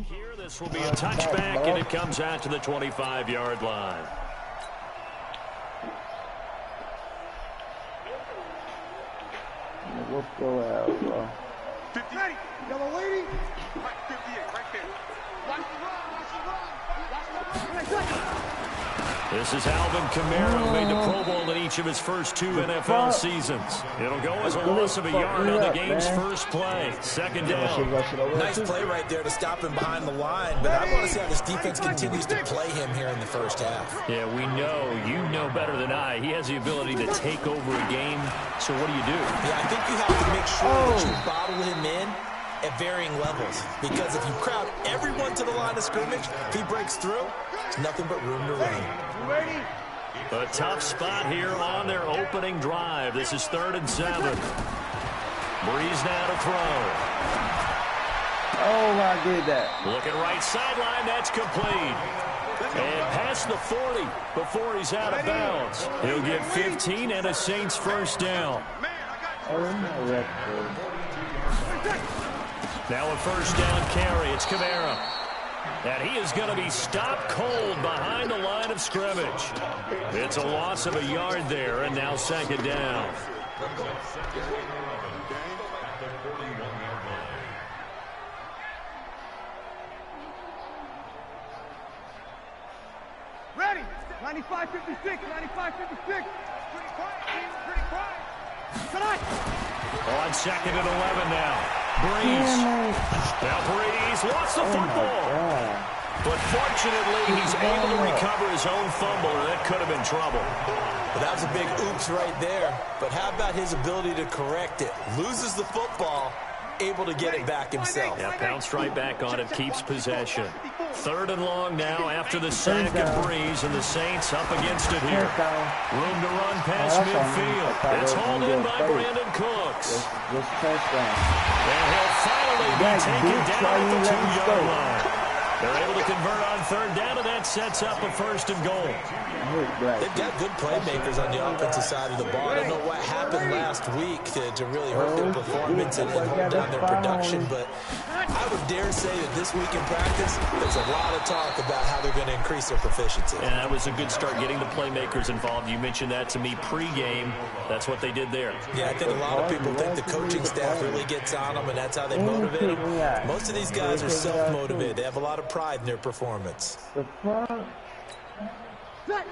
Here, this will be a touchback, and it comes out to the 25-yard line. Let's go out, bro. 50. Yellow lady. Right, 58, right there. Watch the run, watch the run. Watch the run. This is Alvin Kamara, who made the Pro Bowl in each of his first 2 NFL seasons. It'll go as a loss of a yard on the game's first play. Second down. Nice play right there to stop him behind the line, but I want to see how this defense continues to play him here in the first half. Yeah, we know. You know better than I. He has the ability to take over a game. So what do you do? Yeah, I think you have to make sure that you bottle him in at varying levels, because if you crowd everyone to the line of scrimmage, if he breaks through, there's nothing but room to run. A tough spot here on their opening drive. This is 3rd and 7. Breeze now to throw. Oh, I did that. Looking right sideline, that's complete. And past the 40 before he's out of bounds. He'll get 15 and a Saints first down. Now a first down carry. It's Kamara. And he is going to be stopped cold behind the line of scrimmage. It's a loss of a yard there, and now 2nd down. Ready. 95-56, 95-56. Pretty quiet, team. Pretty quiet. Tonight. On 2nd and 11 now. Breeze. Now Breeze lost the football. But fortunately, he's able to recover his own fumble, and that could have been trouble. Well, that was a big oops right there. But how about his ability to correct it? Loses the football, able to get it back himself. Yeah, bounced right back on it, keeps possession. 3rd and long now after the sack of Breeze, and the Saints up against it here. Room to run past midfield. It's hauled in by Brandon Cooks. And he'll finally be taken down at the 2-yard line. They're able to convert on 3rd down, and that sets up a 1st and goal. They've got good playmakers on the offensive side of the ball. I don't know what happened last week to really hurt their performance and hold down their production, but I would dare say that this week in practice, there's a lot of talk about how they're going to increase their proficiency. And that was a good start getting the playmakers involved. You mentioned that to me pregame. That's what they did there. Yeah, I think a lot of people think the coaching staff really gets on them, and that's how they motivate them. Most of these guys are self-motivated. They have a lot of pride in their performance.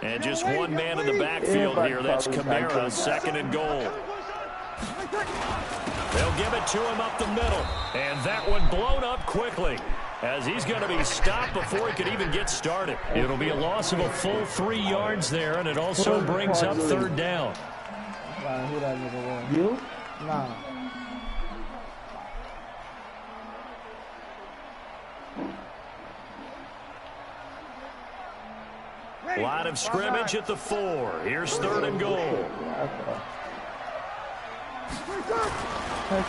And just one man in the backfield here. That's Kamara, 2nd and goal. They'll give it to him up the middle. And that one blown up quickly, as he's going to be stopped before he could even get started. It'll be a loss of a full 3 yards there, and it also brings up 3rd down. You? No. Line of scrimmage at the 4. Here's 3rd and goal.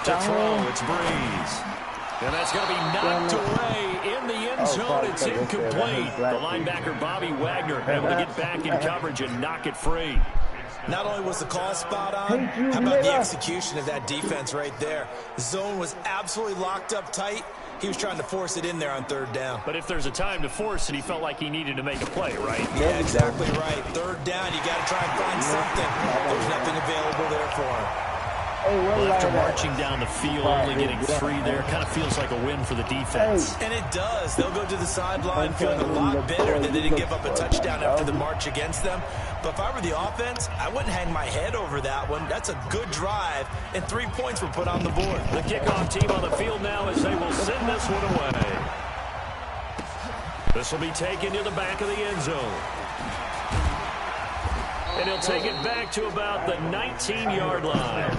To throw, it's Breeze. And that's going to be knocked away in the end zone. It's incomplete. The linebacker, Bobby Wagner, able to get back in coverage and knock it free. Not only was the call spot on, how about the execution of that defense right there? The zone was absolutely locked up tight. He was trying to force it in there on 3rd down. But if there's a time to force it, he felt like he needed to make a play, right? Yeah, exactly right. 3rd down, you got to try and find something. There's nothing available there for him. Well, after marching down the field, only getting 3 there, kind of feels like a win for the defense. And it does. They'll go to the sideline feeling a lot better that they didn't give up a touchdown after the march against them. But if I were the offense, I wouldn't hang my head over that one. That's a good drive, and 3 points were put on the board. The kickoff team on the field now as they will send this one away. This will be taken to the back of the end zone. And he'll take it back to about the 19-yard line.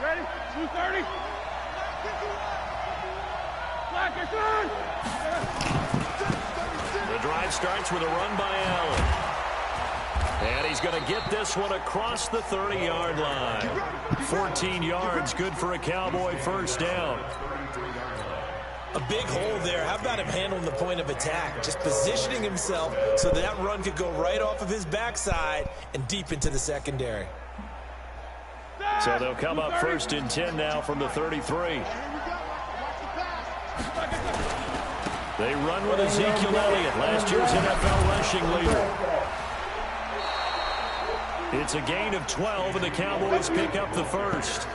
Ready? 230. Black is on. The drive starts with a run by Allen. And he's going to get this one across the 30-yard line. 14 yards, good for a Cowboy first down. A big hole there. How about him handling the point of attack? Just positioning himself so that run could go right off of his backside and deep into the secondary. So they'll come up 1st and 10 now from the 33. They run with Ezekiel Elliott, last year's NFL rushing leader. It's a gain of 12, and the Cowboys pick up the first.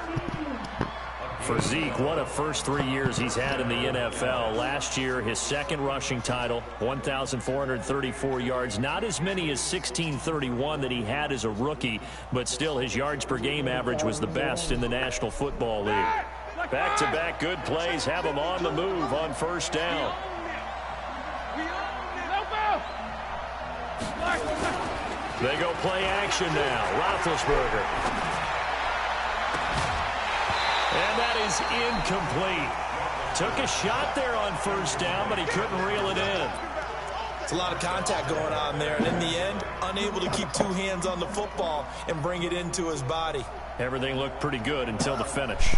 For Zeke, what a first 3 years he's had in the NFL. Last year, his 2nd rushing title, 1,434 yards. Not as many as 1,631 that he had as a rookie, but still his yards per game average was the best in the National Football League. Back-to-back good plays have him on the move on first down. They go play action now. Roethlisberger. And that is incomplete. Took a shot there on first down, but he couldn't reel it in. It's a lot of contact going on there, and in the end, unable to keep 2 hands on the football and bring it into his body. Everything looked pretty good until the finish.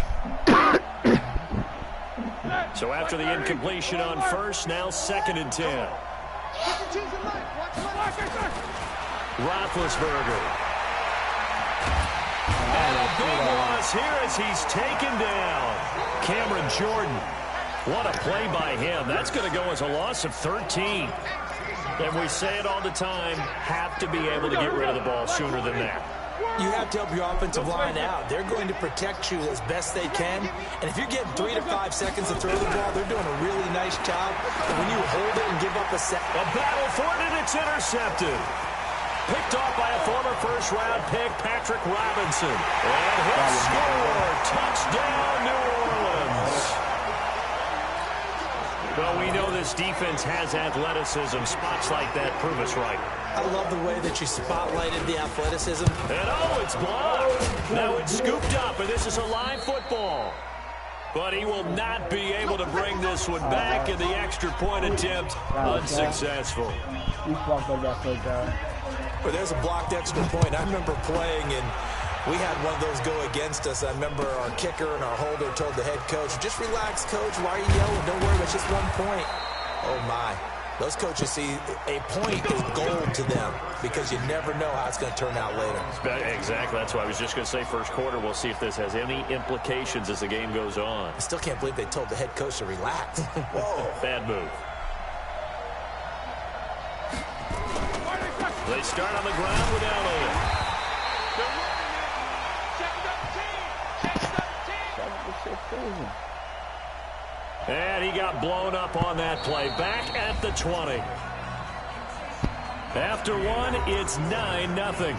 So after the incompletion on first, now 2nd and 10. Roethlisberger. And a big loss here as he's taken down. Cameron Jordan. What a play by him. That's going to go as a loss of 13. And we say it all the time, have to be able to get rid of the ball sooner than that. You have to help your offensive line out. They're going to protect you as best they can. And if you're getting 3 to 5 seconds to throw the ball, they're doing a really nice job. But when you hold it and give up a battle for it, and it's intercepted. Picked off by a former first-round pick, Patrick Robinson. And he'll score. Touchdown, New Orleans. Well, we know this defense has athleticism. Spots like that prove us right. I love the way that you spotlighted the athleticism. And oh, it's blocked. Now it's scooped up, and this is a live football. But he will not be able to bring this one back, and the extra point attempt unsuccessful. Well, there's a blocked extra point. I remember playing, and we had one of those go against us. I remember our kicker and our holder told the head coach, just relax, coach. Why are you yelling? Don't worry, it's just 1 point. Oh, my. Those coaches see a point is gold to them because you never know how it's going to turn out later. Exactly. That's why I was just going to say first quarter. We'll see if this has any implications as the game goes on. I still can't believe they told the head coach to relax. Whoa. Bad move. They start on the ground with Elliott. And he got blown up on that play. Back at the 20. After one, it's 9-0.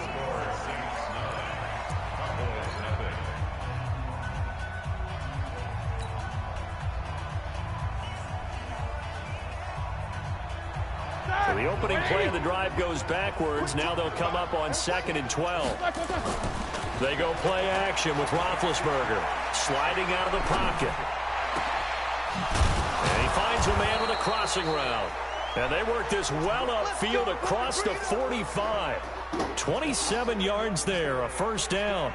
So the opening play of the drive goes backwards. Now they'll come up on 2nd and 12. They go play action with Roethlisberger. Sliding out of the pocket. And he finds a man with a crossing route. And they work this well upfield across the 45. 27 yards there, a first down.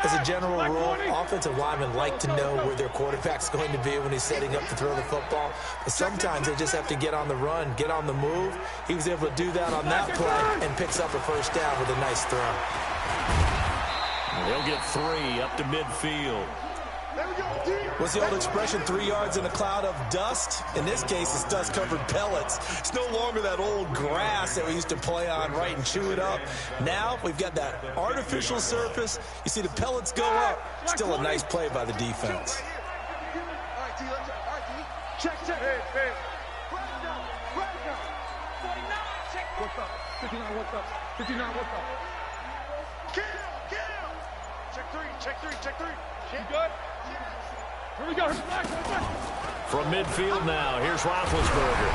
As a general rule, offensive linemen like to know where their quarterback's going to be when he's setting up to throw the football. But sometimes they just have to get on the run, get on the move. He was able to do that on that play and picks up a first down with a nice throw. They'll get 3 up to midfield. What's the old expression, 3 yards in a cloud of dust? In this case, it's dust-covered pellets. It's no longer that old grass that we used to play on, right, and chew it up. Now we've got that artificial surface. You see the pellets go up. Still a nice play by the defense. All right, D, let's go. All right, D. Check. Hey. Brandon. 49, check. What's up? 59, what's up? 59, what's up? Kill. Check three. You good? Here we go. From midfield now, here's Roethlisberger.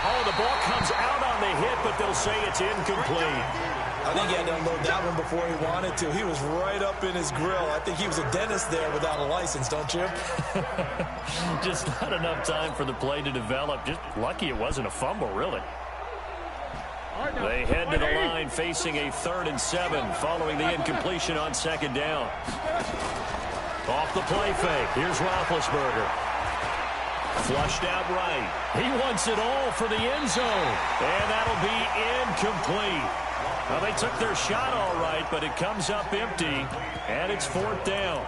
Oh, the ball comes out on the hit, but they'll say it's incomplete. I think he had to unload that one before he wanted to. He was right up in his grill. I think he was a dentist there without a license, don't you? Just not enough time for the play to develop. Just lucky it wasn't a fumble, really. They head to the line facing a 3rd and 7 following the incompletion on 2nd down. Off the play fake. Here's Roethlisberger. Flushed out right. He wants it all for the end zone. And that'll be incomplete. Well, they took their shot all right, but it comes up empty, and it's 4th down.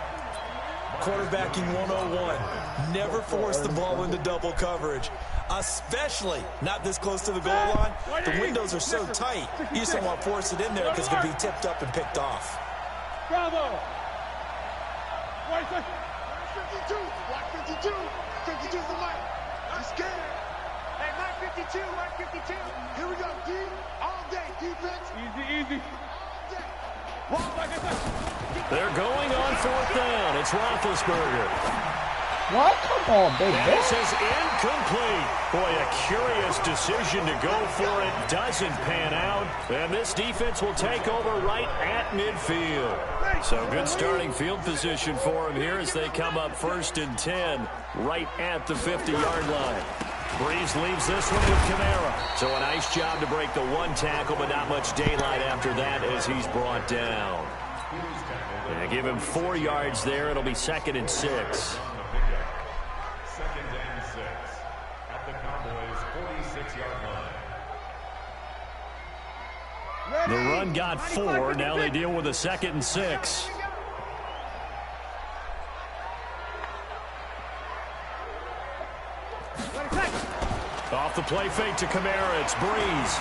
Quarterbacking 101. Never force the ball into double coverage, especially not this close to the goal line. The windows are so tight, you just don't want to force it in there because it can be tipped up and picked off. Bravo. White 52. Black 52. 52's the light. I'm scared. Hey, Mike 52. Here we go, D. All day, defense. Easy. All day. They're going on 4th down. It's Roethlisberger. What? Come on, big man. This is incomplete. Boy, a curious decision to go for it. Doesn't pan out. And this defense will take over right at midfield. So good starting field position for them here as they come up 1st and 10 right at the 50-yard line. Breeze leaves this one with Kamara. So a nice job to break the 1 tackle, but not much daylight after that as he's brought down. And give him 4 yards there. It'll be 2nd and 6. The run got 4. Now they deal with a 2nd and 6. Off the play fake to Kamara. It's Breeze.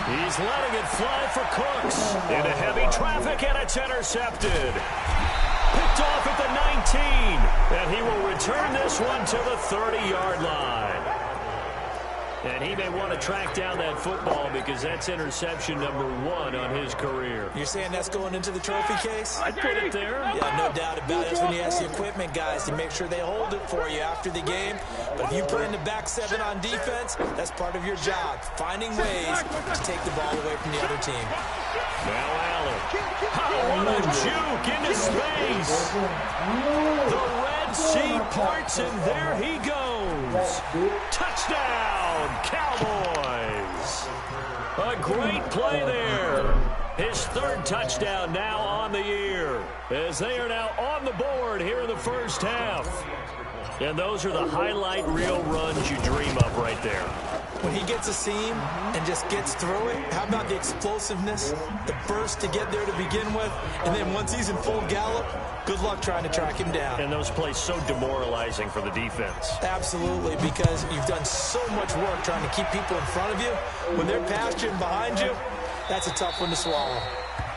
He's letting it fly for Cooks. Into heavy traffic, and it's intercepted. Picked off at the 19. And he will return this one to the 30-yard line. And he may want to track down that football because that's interception number 1 on his career. You're saying that's going into the trophy case? I'd put it there. Yeah, no doubt about it. That's when you ask the equipment guys to make sure they hold it for you after the game. But if you put in the back 7 on defense, that's part of your job. Finding ways to take the ball away from the other team. Now Allen. Oh, what a juke into space. The Red Sea parts, and there he goes. Touchdown, Cowboys. A great play there. His 3rd touchdown now on the year as they are now on the board here in the first half. And those are the highlight reel runs you dream of right there. When he gets a seam and just gets through it, how about the explosiveness, the burst to get there to begin with, and then once he's in full gallop, good luck trying to track him down. And those plays so demoralizing for the defense. Absolutely, because you've done so much work trying to keep people in front of you. When they're past you and behind you, that's a tough one to swallow.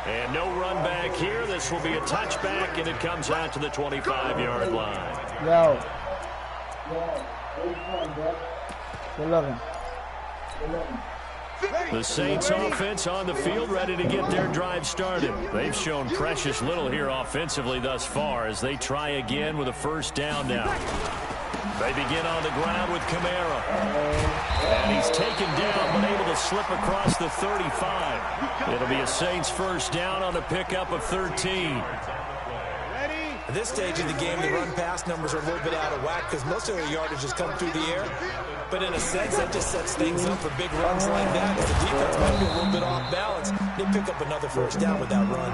And no run back here. This will be a touchback, and it comes out to the 25-yard line. Yo. Good looking. The Saints offense on the field, ready to get their drive started. They've shown precious little here offensively thus far as they try again with a 1st down now. They begin on the ground with Kamara. And he's taken down but able to slip across the 35. It'll be a Saints 1st down on the pickup of 13. At this stage of the game, the run-pass numbers are a little bit out of whack because most of their yardage has come through the air. But in a sense, that just sets things up for big runs like that. As the defense might be a little bit off balance, they pick up another 1st down with that run.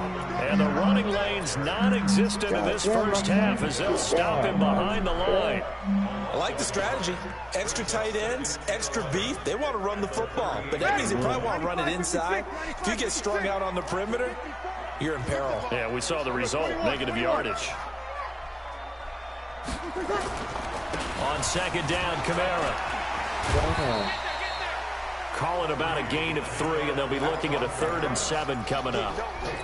And the running lane's non-existent in this first half as they'll stop him behind the line. I like the strategy. Extra tight ends, extra beef. They want to run the football. But that means they probably want to run it inside. If you get strung out on the perimeter, you're in peril. Yeah, we saw the result, negative yardage. On second down, Kamara. Call it about a gain of 3, and they'll be looking at a 3rd and 7 coming up.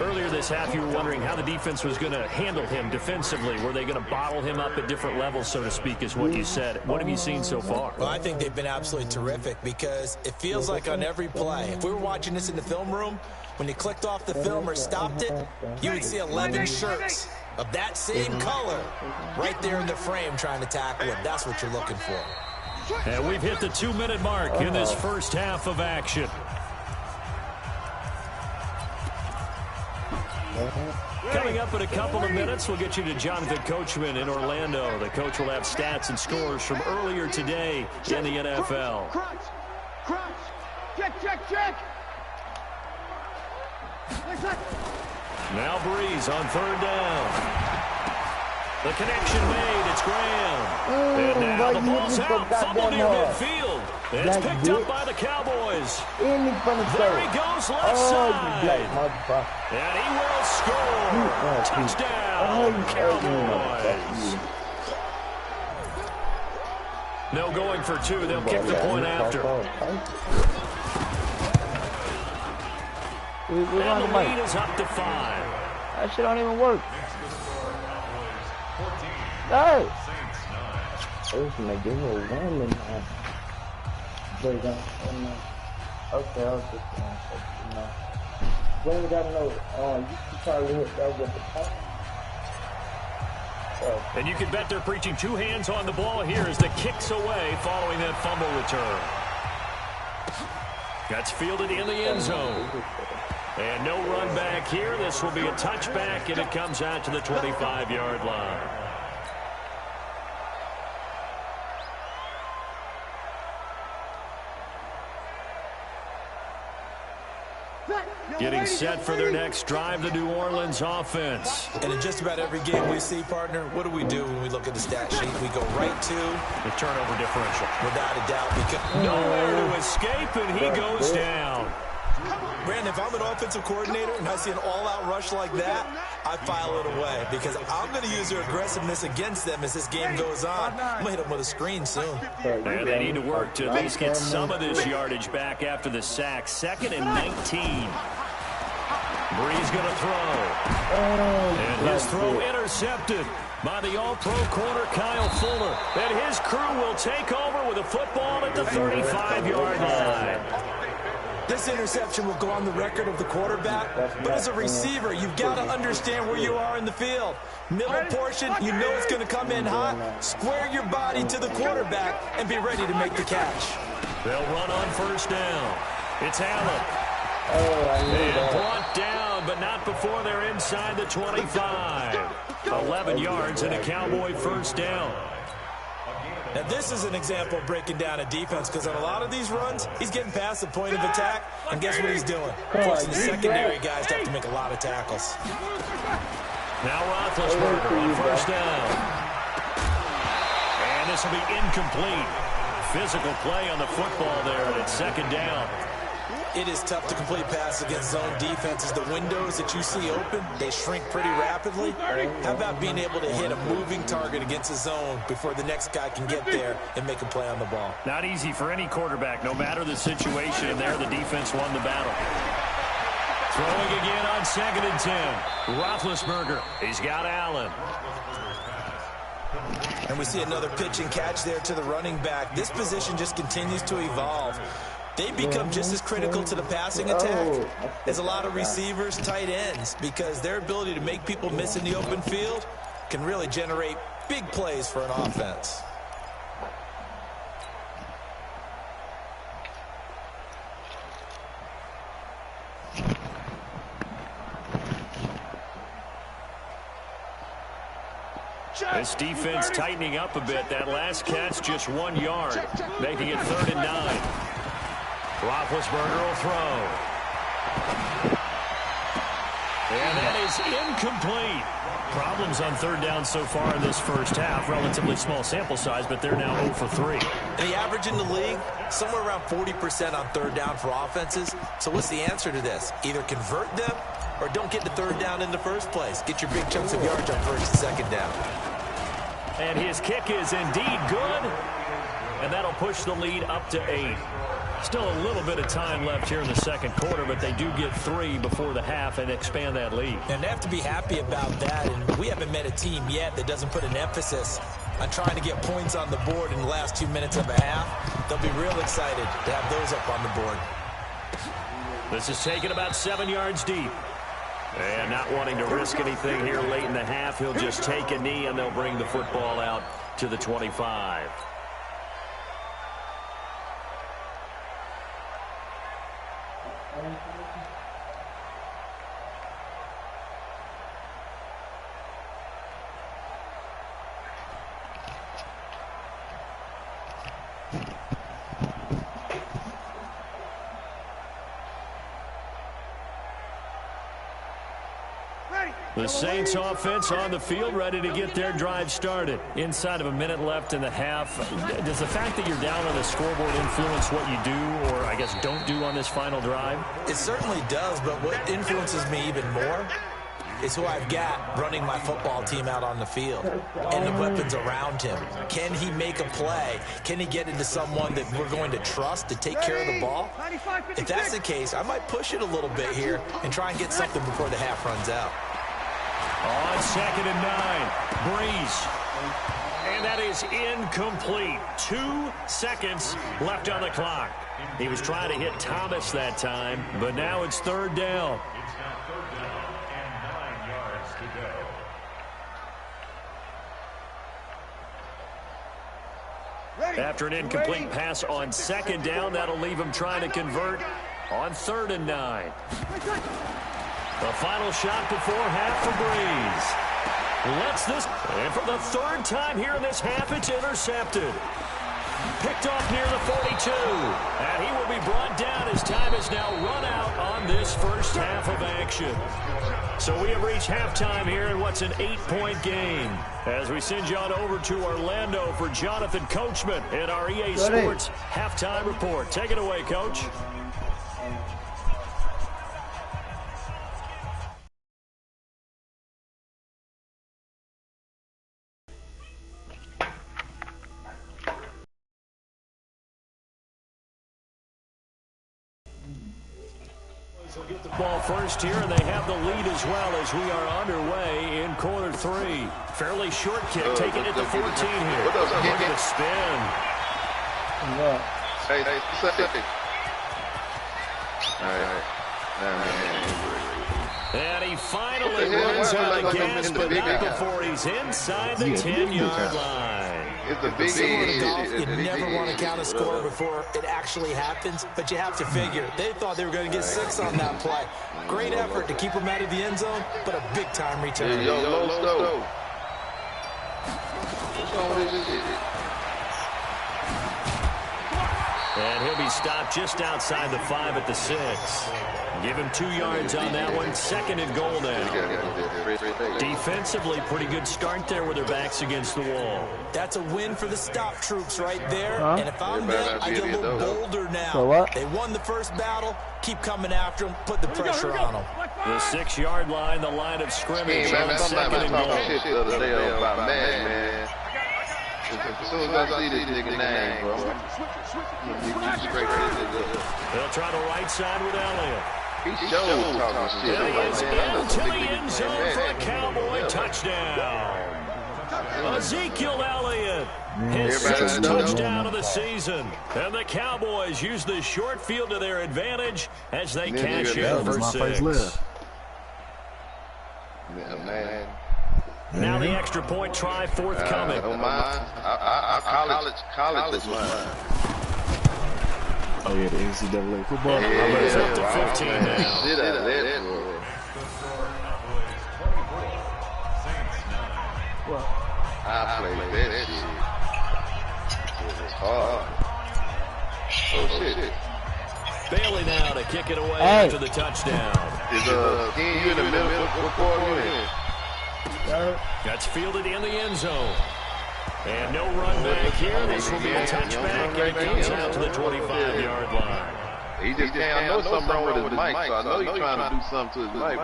Earlier this half, you were wondering how the defense was going to handle him defensively. Were they going to bottle him up at different levels, so to speak, is what you said. What have you seen so far? Well, I think they've been absolutely terrific because it feels like on every play, if we were watching this in the film room, when you clicked off the film or stopped it, you would see 11 shirts of that same color right there in the frame trying to tackle him. That's what you're looking for. And we've hit the 2-minute mark in this first half of action. Coming up in a couple of minutes, we'll get you to Jonathan Coachman in Orlando. The coach will have stats and scores from earlier today in the NFL. Crunch. Check. Now Breeze on 3rd down. The connection made. It's Graham. And now the ball's out. Fumble near midfield. It's picked up by the Cowboys. There he goes left side. And he will score. Touchdown, Cowboys. No going for 2. They'll kick the point after. And the lead is up to 5. That shit don't even work. No. This may give her one in my. Okay, I'll just we ain't got no. You can probably hit that with the top. And you can bet they're preaching 2 hands on the ball here as the kick's away following that fumble return. That's fielded in the end zone. And no run back here. This will be a touchback, and it comes out to the 25-yard line. Getting set for their next drive, the New Orleans offense. And in just about every game we see, partner, what do we do when we look at the stat sheet? We go right to the turnover differential. Without a doubt. Because nowhere to escape, and he goes down. Brandon, if I'm an offensive coordinator and I see an all-out rush like that, I file it away because I'm going to use their aggressiveness against them as this game goes on. I'm going to hit them with a screen soon. And they need to work to at least get some of this yardage back after the sack. 2nd and 19. Breeze going to throw. And his throw intercepted by the all-pro corner Kyle Fuller. And his crew will take over with a football at the 35-yard line. This interception will go on the record of the quarterback, but as a receiver, you've got to understand where you are in the field. Middle portion, you know it's going to come in hot. Square your body to the quarterback and be ready to make the catch. They'll run on 1st down. It's Allen. And brought down, but not before they're inside the 25. 11 yards and a Cowboy 1st down. Now, this is an example of breaking down a defense because on a lot of these runs, he's getting past the point of attack, and guess what he's doing? Forcing the secondary guys to have to make a lot of tackles. Now Roethlisberger on 1st down. And this will be incomplete. Physical play on the football there, and it's 2nd down. It is tough to complete passes against zone defenses. The windows that you see open, they shrink pretty rapidly. How about being able to hit a moving target against a zone before the next guy can get there and make a play on the ball? Not easy for any quarterback, no matter the situation. And there, the defense won the battle. Throwing again on 2nd and 10. Roethlisberger, he's got Allen. And we see another pitch and catch there to the running back. This position just continues to evolve. They become just as critical to the passing attack as a lot of receivers, tight ends, because their ability to make people miss in the open field can really generate big plays for an offense. This defense tightening up a bit. That last catch, just 1 yard, making it 3rd and 9. Roethlisberger will throw. And that is incomplete. Problems on 3rd down so far in this first half. Relatively small sample size, but they're now 0 for 3. And the average in the league, somewhere around 40% on 3rd down for offenses. So what's the answer to this? Either convert them or don't get to 3rd down in the first place. Get your big chunks of yards on 1st and 2nd down. And his kick is indeed good. And that'll push the lead up to 8. Still a little bit of time left here in the second quarter, but they do get 3 before the half and expand that lead. And they have to be happy about that. And we haven't met a team yet that doesn't put an emphasis on trying to get points on the board in the last 2 minutes of a half. They'll be real excited to have those up on the board. This is taken about 7 yards deep. And not wanting to risk anything here late in the half, he'll just take a knee, and they'll bring the football out to the 25. The Saints offense on the field, ready to get their drive started. Inside of a minute left in the half, does the fact that you're down on the scoreboard influence what you do, or I guess don't do on this final drive? It certainly does, but what influences me even more is who I've got running my football team out on the field and the weapons around him. Can he make a play? Can he get into someone that we're going to trust to take care of the ball? If that's the case, I might push it a little bit here and try and get something before the half runs out. On 2nd and 9, Breeze. And that is incomplete. 2 seconds left on the clock. He was trying to hit Thomas that time, but now it's 3rd down. After an incomplete pass on 2nd down, that'll leave him trying to convert on 3rd and 9. The final shot before half for Breeze. Lets this, and for the 3rd time here in this half, it's intercepted. Picked off near the 42. And he will be brought down as time is now run out on this first half of action. So we have reached halftime here in what's an 8-point game. As we send you on over to Orlando for Jonathan Coachman in our EA Sports halftime report. Take it away, Coach. Get the ball first here, and they have the lead as well as we are underway in quarter 3. Fairly short kick, taking it to 14 here. Look at the spin. And he finally runs out of gas, but not before he's inside the 10-yard line. Similar to golf, you never want to count a score before it actually happens, but you have to figure. They thought they were going to get 6 on that play. Great effort to keep them out of the end zone, but a big-time return. And he'll be stopped just outside the 5 at the 6. Give him 2 yards on that one. 2nd and goal now. Defensively, pretty good start there with their backs against the wall. That's a win for the stop troops right there. And if I'm them, I get a little bolder now. They won the first battle. Keep coming after them. Put the pressure on them. The 6-yard line, the line of scrimmage on 2nd and goal. As soon as I see this nigga name, bro, they'll try the right side with Elliott. He showed talking shit. And he is into the end zone for a Cowboy touchdown. Ezekiel Elliott, his 6th touchdown of the season. And the Cowboys use the short field to their advantage as they cash in for 6. Yeah, man. Now the extra point try forthcoming. Don't mind. College is mine. Oh, yeah, the NCAA football. It's up to 15 now. I played that shit. It's hard. Oh, shit. Bailey now to kick it away after the touchdown. Is you in the middle before you in? That's fielded in the end zone. And no run back here. This will be a touchback, and it comes out to the 25-yard line. He just can't. I know something wrong with his mic, so I know he's trying to do something to his mic.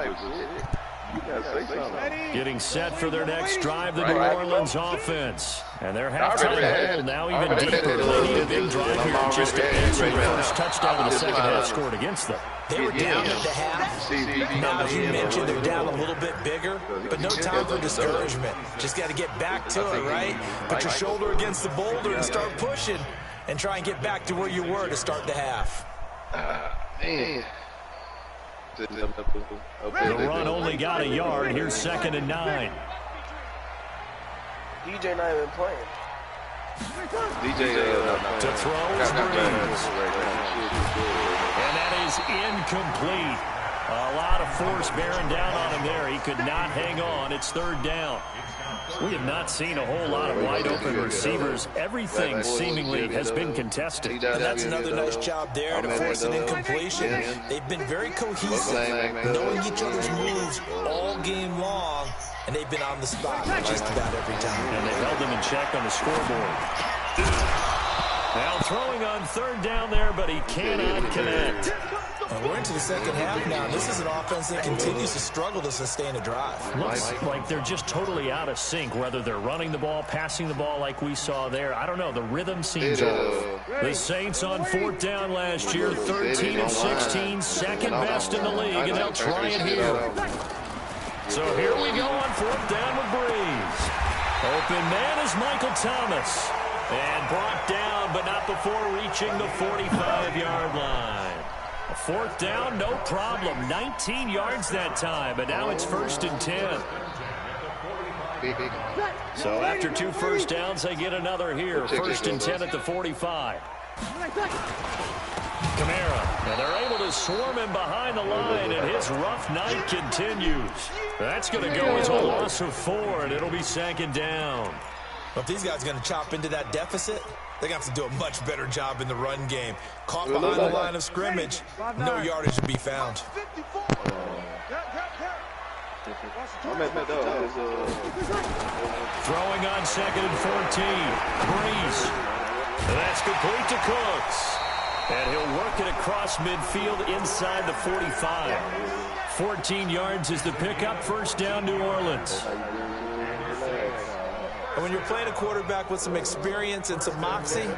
Getting set for their next drive, the New Orleans offense. And their halftime hole now even deeper. They need a big drive here just to answer the first touchdown of the second half scored against them. They were down at the half. Now, as you mentioned, they're down a little bit bigger, but no time for discouragement. Just got to get back to it, right? Put your shoulder against the boulder and start pushing and try and get back to where you were to start the half. Man. The run only got a yard. Here's 2nd and 9. DJ not even playing. DJ to throw is Breeze. And that is incomplete. A lot of force bearing down on him there. He could not hang on. It's 3rd down. We have not seen a whole lot of wide-open receivers. Everything seemingly has been contested. And that's another nice job there to force an incompletion. They've been very cohesive, knowing each other's moves all game long, and they've been on the spot just about every time. And they held them in check on the scoreboard. Now throwing on 3rd down there, but he cannot connect. And we're into the second half now. This is an offense that continues to struggle to sustain a drive. Looks like they're just totally out of sync, whether they're running the ball, passing the ball like we saw there. I don't know. The rhythm seems off. The Saints on 4th down last year, 13 of 16, second best in the league, and they'll try it here. So here we go on 4th down with Breeze. Open man is Michael Thomas. And brought down, but not before reaching the 45-yard line. A 4th down, no problem. 19 yards that time, but now it's 1st and 10. So after 2 first downs, they get another here. 1st and 10 at the 45. Kamara, and they're able to swarm him behind the line, and his rough night continues. That's going to go as a loss of 4, and it'll be 2nd down. But if these guys are going to chop into that deficit, they're going to have to do a much better job in the run game. Caught behind the line of scrimmage, no yardage to be found. Throwing on 2nd and 14. Breeze. And that's complete to Cooks. And he'll work it across midfield inside the 45. 14 yards is the pickup. 1st down, New Orleans. And when you're playing a quarterback with some experience and some moxie,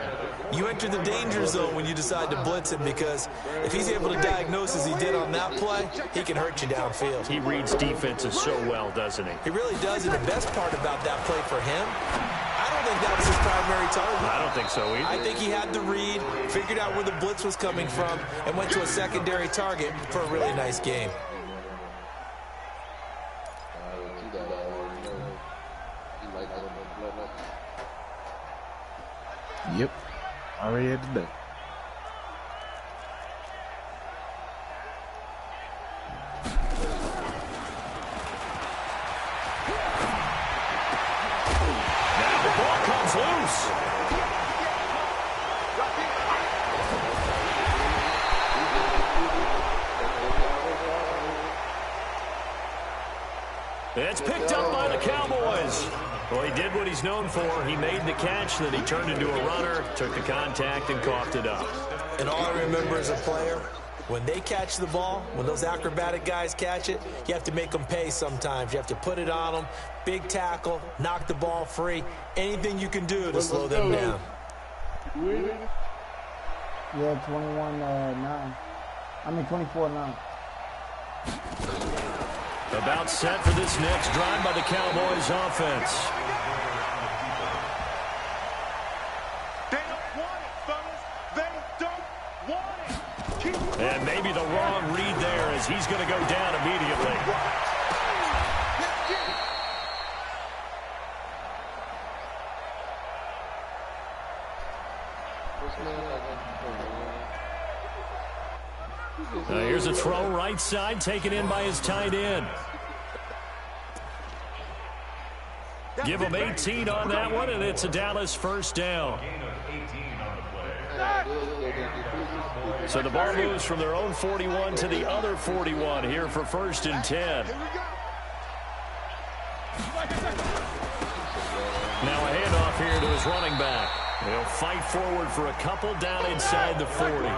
you enter the danger zone when you decide to blitz him, because if he's able to diagnose as he did on that play, he can hurt you downfield. He reads defenses so well, doesn't he? He really does, and the best part about that play for him, I don't think that was his primary target. I don't think so either. I think he had the read, figured out where the blitz was coming from, and went to a secondary target for a really nice game. Yep. Already had to do. Now the ball comes loose. It's picked up by the Cowboys. Well, he did what he's known for. He made the catch, then he turned into a runner, took the contact, and coughed it up. And all I remember as a player, when they catch the ball, when those acrobatic guys catch it, you have to make them pay sometimes. You have to put it on them, big tackle, knock the ball free, anything you can do to slow them down. Yeah, 21-9. I mean 24-9. About set for this next drive by the Cowboys offense. They don't want it, fellas. They don't want it. And maybe the wrong read there, as he's going to go down immediately. Here's a throw right side, taken in by his tight end. Give him 18 on that one, and it's a Dallas 1st down. So the ball moves from their own 41 to the other 41 here for 1st and 10. Now a handoff here to his running back. He'll fight forward for a couple down inside the 40.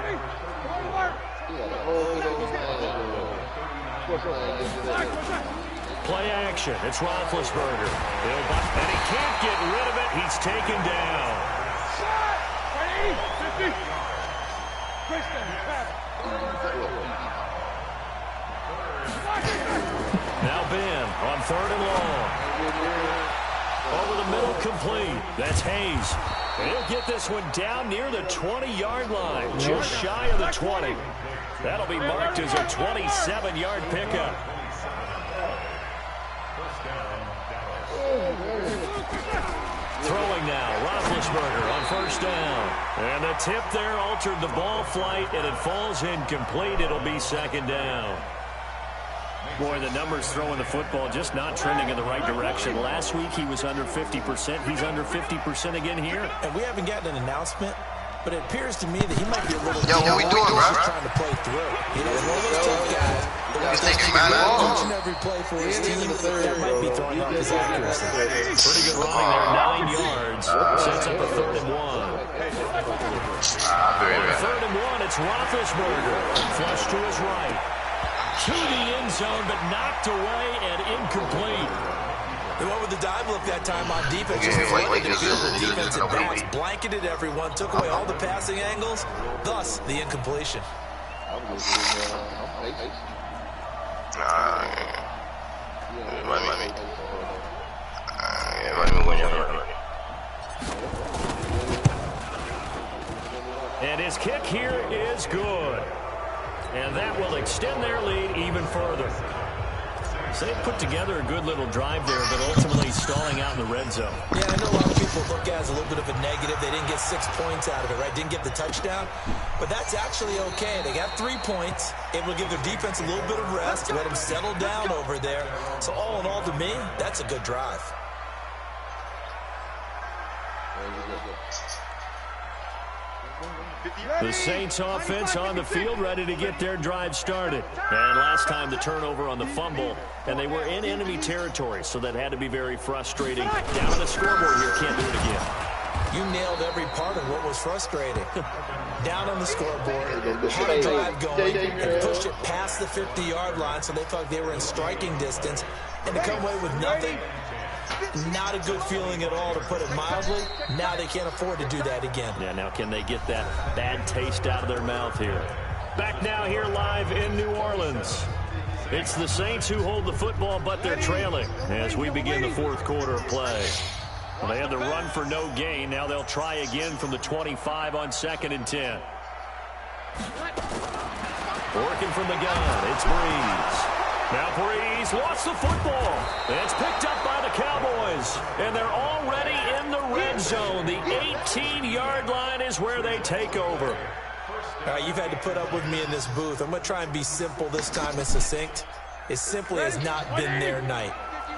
play action. It's Roethlisberger. And he can't get rid of it. He's taken down. Now Ben on 3rd and long. Over the middle, complete. That's Hayes. And he'll get this one down near the 20-yard line, just shy of the 20. That'll be marked as a 27-yard pickup. Throwing now, Roethlisberger on 1st down. And the tip there altered the ball flight, and it falls incomplete. It'll be 2nd down. Boy, the numbers throwing the football just not trending in the right direction. Last week he was under 50%. He's under 50% again here. And we haven't gotten an announcement, but it appears to me that he might be a little what we doing, bro? trying to play through. He's one of those tough guys. You think it's my ball? Each and every play for his team, that might be throwing up his accuracy. Pretty good running there, 9 yards. Sets up a 3rd and 1. 3rd and 1, it's Roethlisberger. Flush to his right. To the end zone, but knocked away and incomplete. They went with the dime look that time on defense. Just flooded the field with defensive backs, blanketed everyone, took away all the passing angles, thus the incompletion. And his kick here is good. And that will extend their lead even further. So they put together a good little drive there, but ultimately stalling out in the red zone. Yeah, I know a lot of people look at it as a little bit of a negative. They didn't get 6 points out of it, right? Didn't get the touchdown. But that's actually okay. They got 3 points, able to give their defense a little bit of rest, let them settle down over there. So all in all, to me, that's a good drive. The Saints offense on the field, ready to get their drive started. And last time the turnover on the fumble, and they were in enemy territory, so that had to be very frustrating. Down on the scoreboard here, can't do it again. You nailed every part of what was frustrating. Down on the scoreboard, had a drive going, and pushed it past the 50-yard line, so they felt they were in striking distance, and to come away with nothing. Not a good feeling at all, to put it mildly. Now they can't afford to do that again. Yeah, now can they get that bad taste out of their mouth here? Back now here live in New Orleans. It's the Saints who hold the football, but they're trailing as we begin the 4th quarter of play. Well, they had the run for no gain. Now they'll try again from the 25 on 2nd and 10. Working from the gun, it's Breeze. Now Breeze lost the football. It's picked up by the Cowboys. And they're already in the red zone. The 18-yard line is where they take over. You've had to put up with me in this booth. I'm going to try and be simple this time and succinct. It simply has not been their night.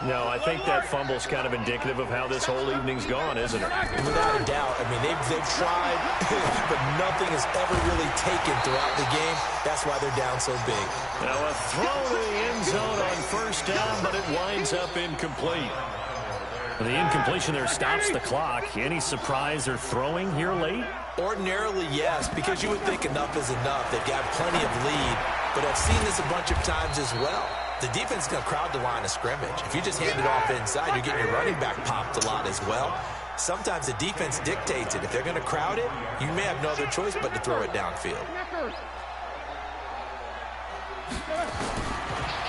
No, I think that fumble's kind of indicative of how this whole evening's gone, isn't it? Without a doubt. I mean, they've tried, but nothing has ever really taken throughout the game. That's why they're down so big. Now a throw to the end zone on 1st down, but it winds up incomplete. The incompletion there stops the clock. Any surprise they're throwing here late? Ordinarily, yes, because you would think enough is enough. They've got plenty of lead, but I've seen this a bunch of times as well. The defense is going to crowd the line of scrimmage. If you just hand it off inside, you're getting your running back popped a lot as well. Sometimes the defense dictates it. If they're going to crowd it, you may have no other choice but to throw it downfield.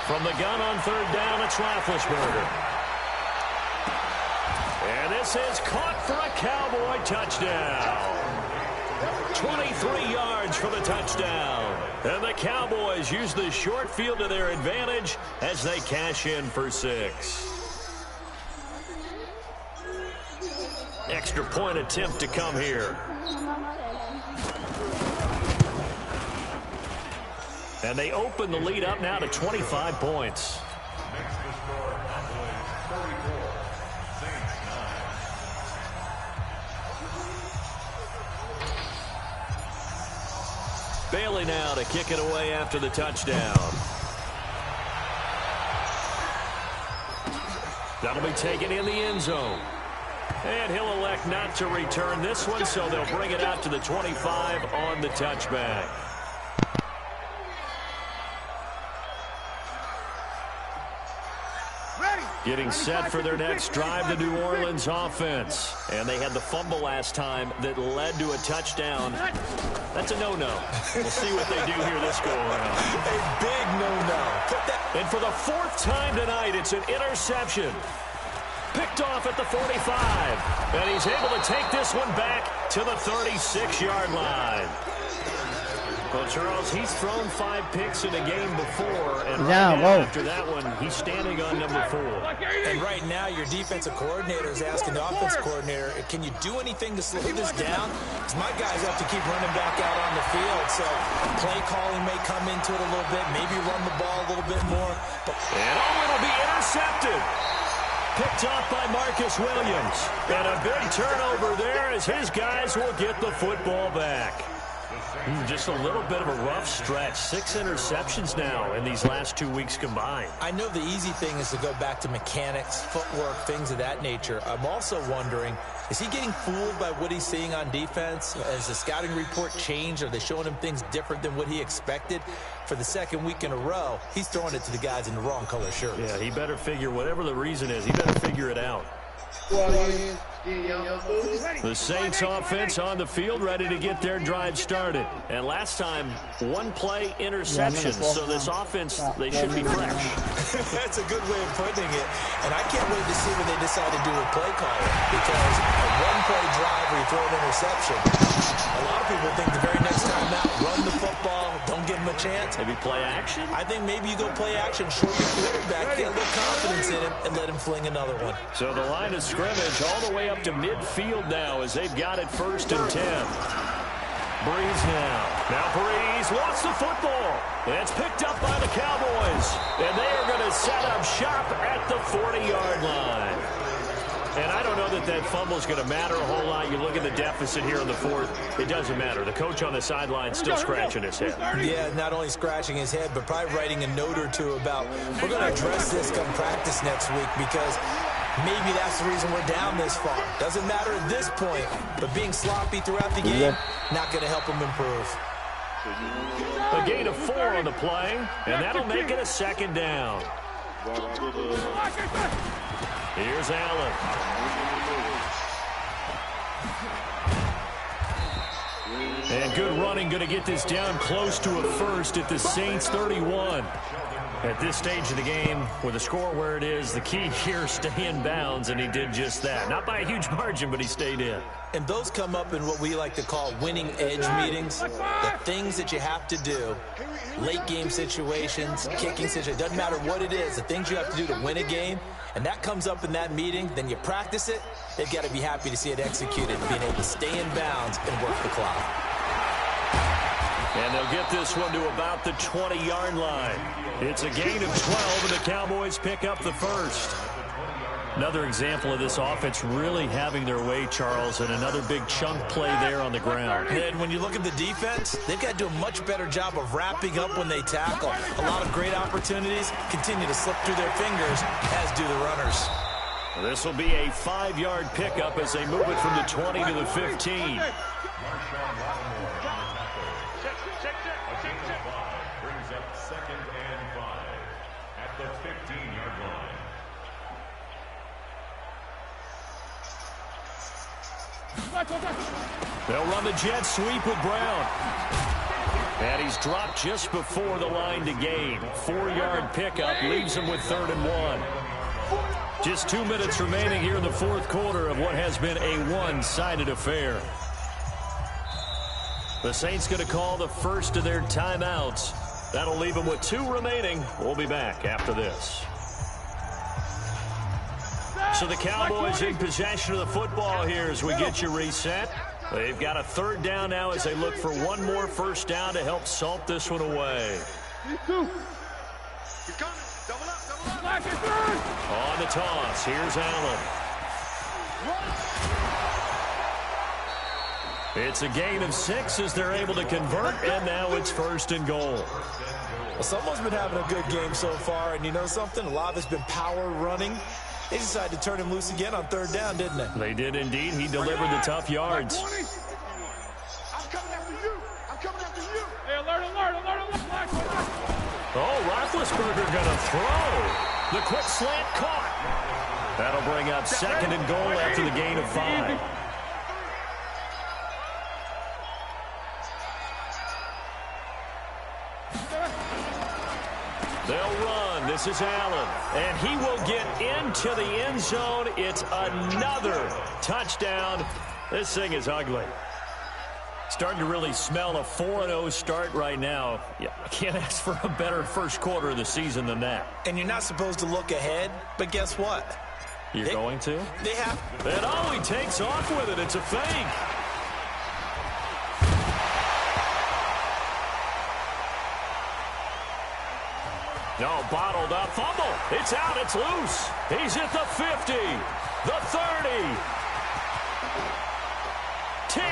From the gun on 3rd down, it's Roethlisberger. And this is caught for a Cowboy touchdown. 23 yards for the touchdown. And the Cowboys use the short field to their advantage as they cash in for 6. Extra point attempt to come here. And they open the lead up now to 25 points. Bailey now to kick it away after the touchdown. That'll be taken in the end zone. And he'll elect not to return this one, so they'll bring it out to the 25 on the touchback. Getting set for their next drive, the New Orleans offense. And they had the fumble last time that led to a touchdown. That's a no-no. We'll see what they do here this go-around. A big no-no. And for the fourth time tonight, it's an interception. Picked off at the 45. And he's able to take this one back to the 36-yard line. Well, Charles, he's thrown 5 picks in a game before, and right now, after that one, he's standing on number 4. And right now, your defensive coordinator is asking the offensive coordinator, can you do anything to slow this down? Because my guys have to keep running back out on the field, so play calling may come into it a little bit, maybe run the ball a little bit more. And it'll be intercepted. Picked off by Marcus Williams. And a big turnover there as his guys will get the football back. Just a little bit of a rough stretch. 6 interceptions now in these last 2 weeks combined. I know the easy thing is to go back to mechanics, footwork, things of that nature. I'm also wondering, is he getting fooled by what he's seeing on defense? Has the scouting report changed? Are they showing him things different than what he expected? For the second week in a row, he's throwing it to the guys in the wrong color shirts. Yeah, he better figure, whatever the reason is, he better figure it out. The Saints offense on the field, ready to get their drive started. And last time, 1-play interception. So this offense, they should be fresh. That's a good way of putting it. And I can't wait to see what they decide to do with play calling. Because a 1-play drive where you throw an interception, a lot of people think the very next time out, run the football, don't give him a chance. Maybe play action? I think maybe you go play action, short your quarterback, get a little confidence in him, and let him fling another one. So the line of scrimmage all the way up to midfield now as they've got it 1st and 10. Breeze now. Now Breeze lost the football. It's picked up by the Cowboys. And they are going to set up shop at the 40-yard line. And I don't know that that fumble is going to matter a whole lot. You look at the deficit here in the 4th. It doesn't matter. The coach on the sideline still scratching his head. Yeah, not only scratching his head, but probably writing a note or two about, we're going to address this come practice next week because maybe that's the reason we're down this far. Doesn't matter at this point, but being sloppy throughout the game, not going to help him improve. A gain of 4 on the play, and that'll make it a 2nd down. Here's Allen. And good running, going to get this down close to a first at the Saints 31. At this stage of the game, with the score where it is, the key here, stay in bounds, and he did just that. Not by a huge margin, but he stayed in. And those come up in what we like to call winning edge meetings. The things that you have to do, late game situations, kicking situations, doesn't matter what it is, the things you have to do to win a game, and that comes up in that meeting, then you practice it, they've got to be happy to see it executed, being able to stay in bounds and work the clock. And they'll get this one to about the 20-yard line. It's a gain of 12, and the Cowboys pick up the first. Another example of this offense really having their way, Charles, and another big chunk play there on the ground. And when you look at the defense, they've got to do a much better job of wrapping up when they tackle. A lot of great opportunities continue to slip through their fingers, as do the runners. This will be a 5-yard pickup as they move it from the 20 to the 15. They'll run the jet sweep with Brown. And he's dropped just before the line to gain. 4-yard pickup leaves him with 3rd and 1. Just 2 minutes remaining here in the 4th quarter of what has been a one-sided affair. The Saints going to call the first of their timeouts. That'll leave them with 2 remaining. We'll be back after this. So the Cowboys in possession of the football here as we get you reset. They've got a 3rd down now as they look for one more first down to help salt this one away. On the toss, here's Allen. It's a gain of 6 as they're able to convert, and now it's 1st and goal. Well, someone's been having a good game so far, and you know something? A lot of it's been power running. They decided to turn him loose again on 3rd down, didn't they? They did indeed. He delivered the tough yards. I'm coming after you. I'm coming after you. Hey, alert, alert, alert, alert. Oh, Roethlisberger going to throw. The quick slant caught. That'll bring up 2nd and goal after the gain of 5. They'll run. This is Allen. And he will get into the end zone. It's another touchdown. This thing is ugly. Starting to really smell a 4-0 start right now. Yeah, I can't ask for a better first quarter of the season than that. And you're not supposed to look ahead, but guess what? You're going to? They have. And oh, he takes off with it. It's a fake. No, bottled up. Fumble. It's out. It's loose. He's at the 50. The 30. 10.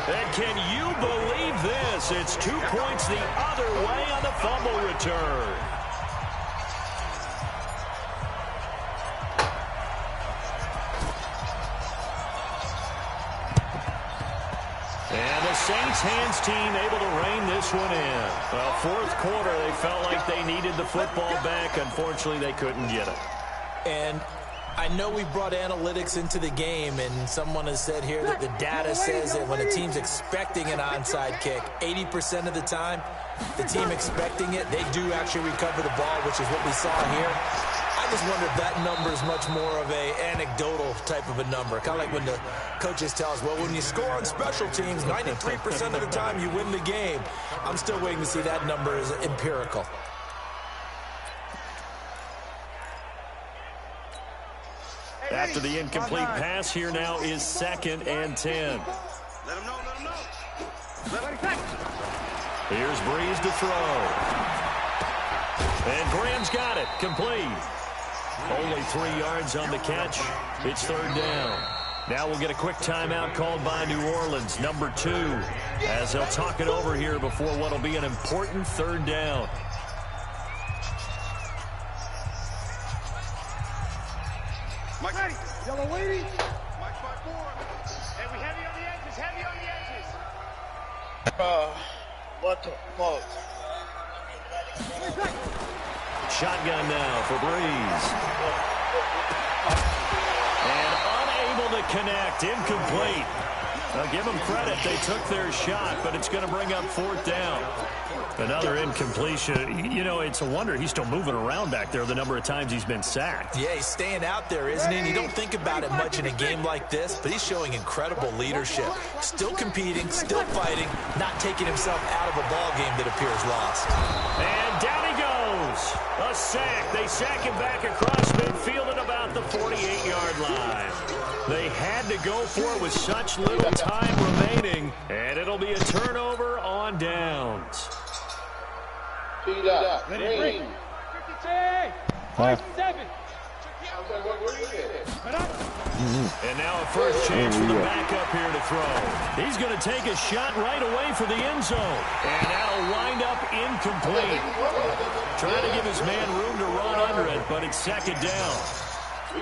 And can you believe this? It's 2 points the other way on the fumble return. And the Saints hands team able to rein this one in. Well, fourth quarter, they felt like they needed the football back. Unfortunately, they couldn't get it. And I know we brought analytics into the game, and someone has said here that the data says that when a team's expecting an onside kick, 80% of the time, the team expecting it, they do actually recover the ball, which is what we saw here. I just wonder if that number is much more of a anecdotal type of a number. Kind of like when the coaches tell us, well, when you score on special teams, 93% of the time you win the game. I'm still waiting to see that number is empirical. After the incomplete pass, here now is 2nd and 10. Let him know, let him know. Here's Breeze to throw. And Graham's got it. Complete. Only 3 yards on the catch. It's 3rd down. Now we'll get a quick timeout called by New Orleans, number 2, as they'll talk it over here before what will be an important 3rd down. Mike, ready. Yellow waiting. Mike 5-4. Hey, we heavy on the edges, heavy on the edges. What the fuck? Shotgun now for Breeze. And unable to connect. Incomplete. Now give them credit. They took their shot, but it's going to bring up 4th down. Another incompletion. You know, it's a wonder he's still moving around back there the number of times he's been sacked. Yeah, he's staying out there, isn't he? And you don't think about it much in a game like this, but he's showing incredible leadership. Still competing, still fighting, not taking himself out of a ball game that appears lost. And down he goes. A sack. They sack him back across midfield at about the 48-yard line. They had to go for it with such little time remaining, and it'll be a turnover on downs. Green. 57. And now a first chance for the backup here to throw. He's going to take a shot right away for the end zone. And that'll wind up incomplete. Trying to give his man room to run under it, but it's 2nd down.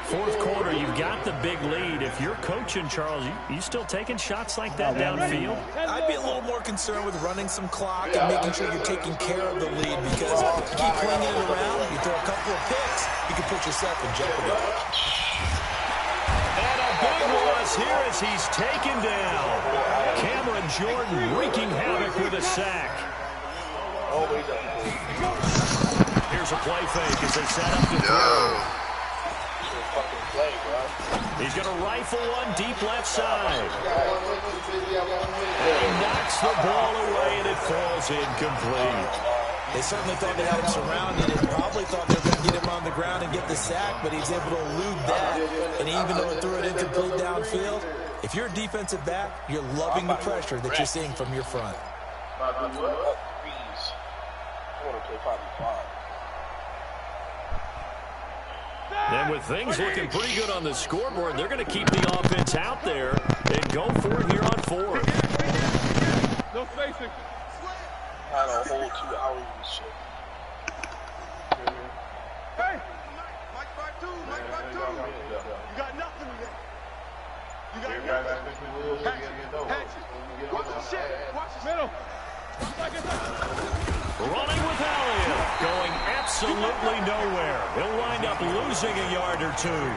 Fourth quarter, you've got the big lead. If you're coaching, Charles, you still taking shots like that downfield? I'd be a little more concerned with running some clock and making sure you're taking care of the lead, because you keep playing it around, you throw a couple of picks, you can put yourself in jeopardy. And a big loss here as he's taken down. Cameron Jordan wreaking havoc with a sack. Here's a play fake as they set up to throw. He's going to rifle one deep left side. And he knocks the ball away, and it falls incomplete. They certainly thought they had him surrounded and probably thought they were going to get him on the ground and get the sack, but he's able to elude that. And even though it threw it incomplete downfield, if you're a defensive back, you're loving the pressure that you're seeing from your front. And with things looking pretty good on the scoreboard, they're going to keep the offense out there and go for it here on 4th. No spacing. Had a whole 2 hours and shit. Hey! Mike 5-2, Mike 5-2. You got nothing yet. You got nothing. Hatchet. Watch the shit. Watch the middle. Running with Elliott. Going absolutely nowhere. He'll wind up losing a yard or two.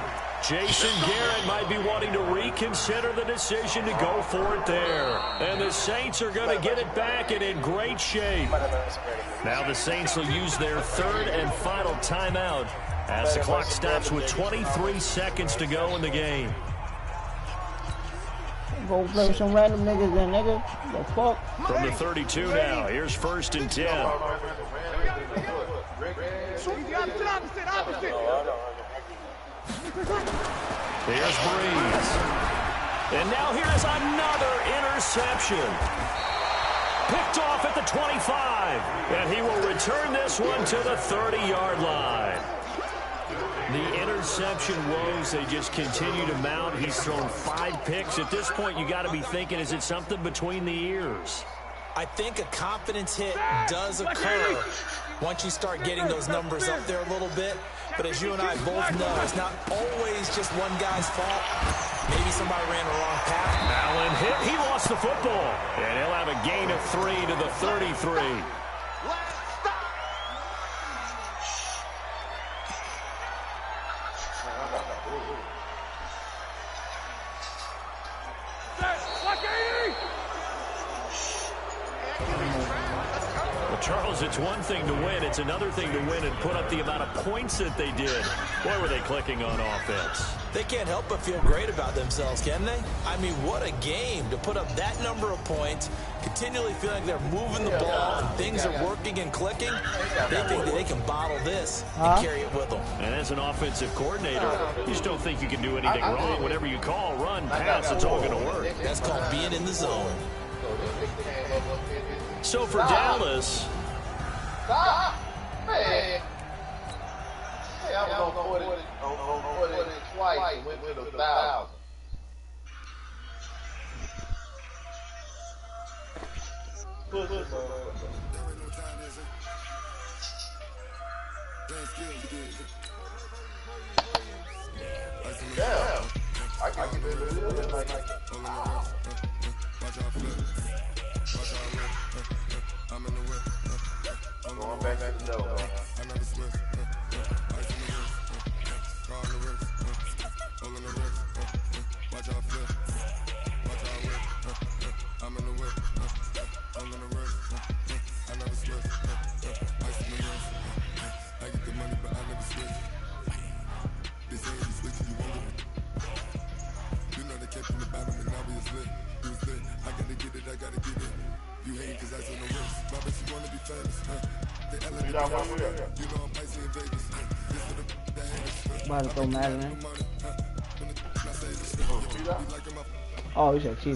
Jason Garrett might be wanting to reconsider the decision to go for it there. And the Saints are going to get it back and in great shape. Now the Saints will use their third and final timeout as the clock stops with 23 seconds to go in the game. Go play with some random niggas then, nigga. The fuck? From the 32 now, here's 1st and 10. Here's Breeze. And now here's another interception. Picked off at the 25. And he will return this one to the 30-yard line. The interception woes, they just continue to mount. He's thrown 5 picks. At this point, you got to be thinking, is it something between the ears? I think a confidence hit does occur once you start getting those numbers up there a little bit. But as you and I both know, it's not always just one guy's fault. Maybe somebody ran the wrong path. Allen hit. He lost the football. And he'll have a gain of 3 to the 33. Charles, it's one thing to win. It's another thing to win and put up the amount of points that they did. Boy, were they clicking on offense. They can't help but feel great about themselves, can they? I mean, what a game to put up that number of points, continually feeling like they're moving the ball and things are working and clicking. They think that they can bottle this and carry it with them. And as an offensive coordinator, you just don't think you can do anything wrong. Whatever you call, run, pass, it's all going to work. That's called being in the zone. So for Dallas, hey, I'm going to put it twice and went with 1,000. Damn. I can get it like I'm in the whip. I'm going back to the door. I never switch. Ice in the wrist. Car in the wrist. All in the wrist. Watch out flip. Watch out whip. I'm in the whip. All in the wrist. I never switch. Ice in the wrist. I get the money, but I never switch. They say if you switch, you won't get it. You know they kept in the bottom and now we is lit. You was lit. I gotta get it. I gotta get it. You hate cause I on the wrist. My bitch, you wanna be famous, They elevate you know I'm icy in Vegas. This for the haters. About to throw Madden in. Oh, you said Cheetah.